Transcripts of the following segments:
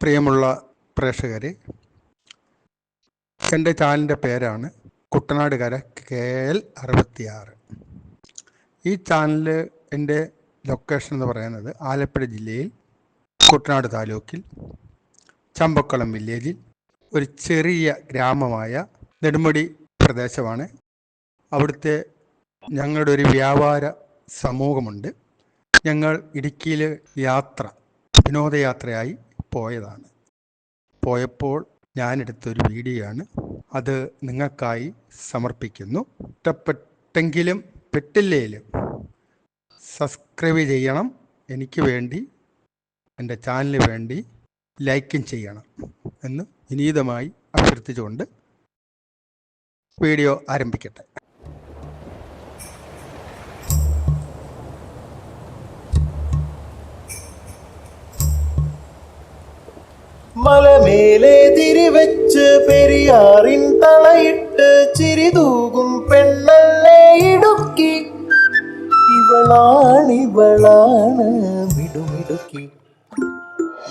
പ്രിയമുള്ള പ്രേക്ഷകരെ, എൻ്റെ ചാനലിൻ്റെ പേരാണ് കുട്ടനാടുകര KL 66. ഈ ചാനൽ എൻ്റെ ലൊക്കേഷൻ എന്ന് പറയുന്നത് ആലപ്പുഴ ജില്ലയിൽ കുട്ടനാട് താലൂക്കിൽ ചമ്പക്കുളം വില്ലേജിൽ ഒരു ചെറിയ ഗ്രാമമായ നെടുമുടി പ്രദേശമാണ്. അവിടുത്തെ ഞങ്ങളുടെ ഒരു വ്യാപാര സമൂഹമുണ്ട്. ഞങ്ങൾ ഇടുക്കിയിൽ വിനോദയാത്രയായി പോയതാണ്. പോയപ്പോൾ ഞാനെടുത്തൊരു വീഡിയോ ആണ്. അത് നിങ്ങൾക്കായി സമർപ്പിക്കുന്നു. ഇഷ്ടപ്പെട്ടെങ്കിലും പെട്ടില്ലേലും സബ്സ്ക്രൈബ് ചെയ്യണം. എനിക്ക് വേണ്ടി, എൻ്റെ ചാനലിന് വേണ്ടി ലൈക്കും ചെയ്യണം എന്ന് വിനീതമായി അഭ്യർത്ഥിച്ചുകൊണ്ട് വീഡിയോ ആരംഭിക്കട്ടെ. മലമേലെ തിരിവെച്ച് പെരിയാറിൻ തളയിട്ട് ചിരിതൂകും പെണ്ണല്ലേ ഇടുക്കി. ഇവളാണ് മിടുമിടുക്കി.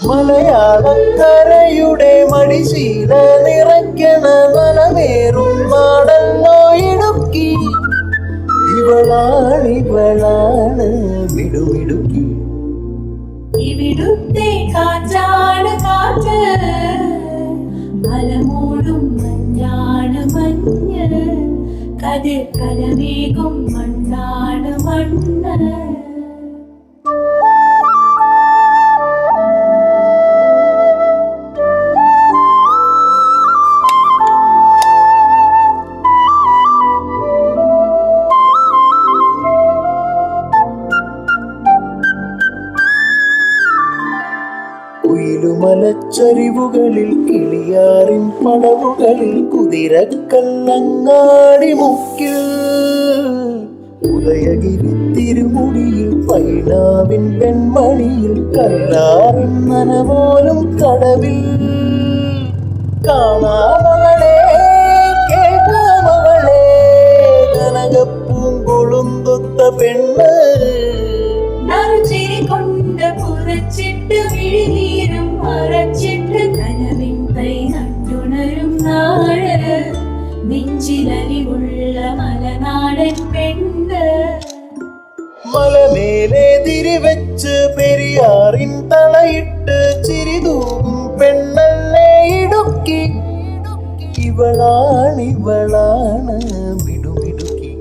മലയാളക്കരയുടെ മടിശീല നിറയ്ക്കണ മലമേറും നാടല്ലോ ഇടുക്കി. ഇവളാണ് മിടുമിടുക്കി. ഇവിടുത്തെ കാറ്റാണ് കാറ്റ്, മലമൂടും മഞ്ഞാണ് മഞ്ഞ്, കതിർ കലമേകും മണ്ണാണ് മണ്ണ്. മലച്ചരിവുകളിൽ കിളിയാറിൻ പടവുകളിൽ കുതിരക്കല്ലങ്ങാടി മുക്കിൽ ഉദയഗിരി തിരുമുടിയിൽ പൈനാവിൻ പെൺമണിയിൽ കല്ലാറിൻ നനപോലും കടവിൽ കാണാമകളെ കേൾക്കാമകളെ കനകപ്പൂങ്കൊളുന്തൊത്ത പെണ്ണ് കൊണ്ട് പുറച്ചിട്ട് വിഴിനീരും മറച്ചിട്ട് കനവിൻ കൈ നട്ടുണരും നാട്, നെഞ്ചിലലിവുള്ള മലനാടൻ പെണ്ണ്. മലമേലെ തിരിവെച്ച് പെരിയാറിൻ തളയിട്ട് ചിരിതൂകും പെണ്ണല്ലേ ഇടുക്കി. ഇവളാണ് മിടുമിടുക്കി.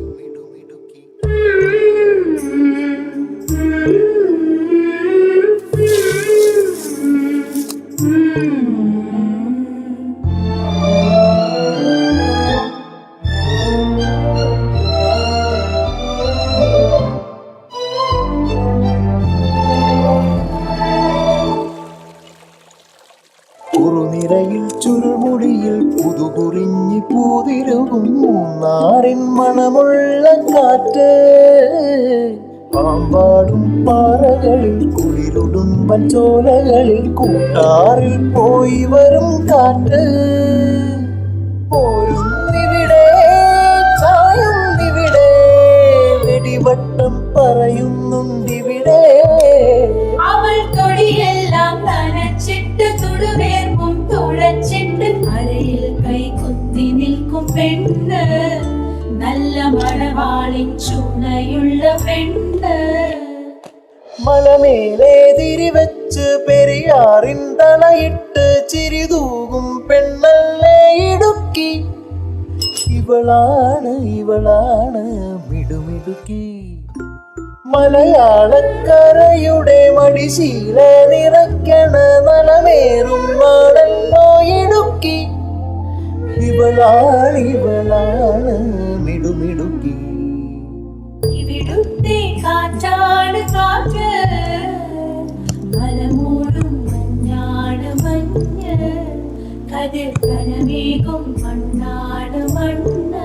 കുറുനിരയിൽ ചുരുൾമുടിയിൽ പുതുകുറിഞ്ഞി പൂതിരുകും മൂന്നാറിൻ മണമുള്ള കാറ്റ്, പാമ്പാടും പാറകളിൽ കുളിരുടുമ്പൻ ചോലകളിൽ കൂട്ടാറിൽ പോയി വരും കാറ്റ്. പോരുന്നിവിടെ ചായുന്നിവിടെ വെടിവട്ടം പറയുന്നുണ്ടിവിടെ. അവൾ തൊടിയെല്ലാം നനച്ചിട്ട് തുടുവേർപ്പും തുഴച്ചിട്ട് അരയിൽ കൈ കുത്തി നിൽക്കും പെണ്ണ്, നല്ല മണവാളിൻ ചുണയുള്ള പെണ്ണ്. മലമേലെ തിരിവെച്ച് പെരിയാറിൻ തളയിട്ട് ചിരിതൂകും പെണ്ണല്ലേ ഇടുക്കി. ഇവളാണ് മിടുമിടുക്കി. മലയാളക്കരയുടെ മടിശീല നിറയ്ക്കണ മലമേറും നാടല്ലോ ഇടുക്കി. ഇവളാണ് മിടുമിടുക്കി. ഇവിടുത്തെ കാറ്റാണ് കാറ്റ്, മലമൂടും മഞ്ഞാണ് മഞ്ഞ്, കതിർ കലമേകും മണ്ണാണ് മണ്ണ്.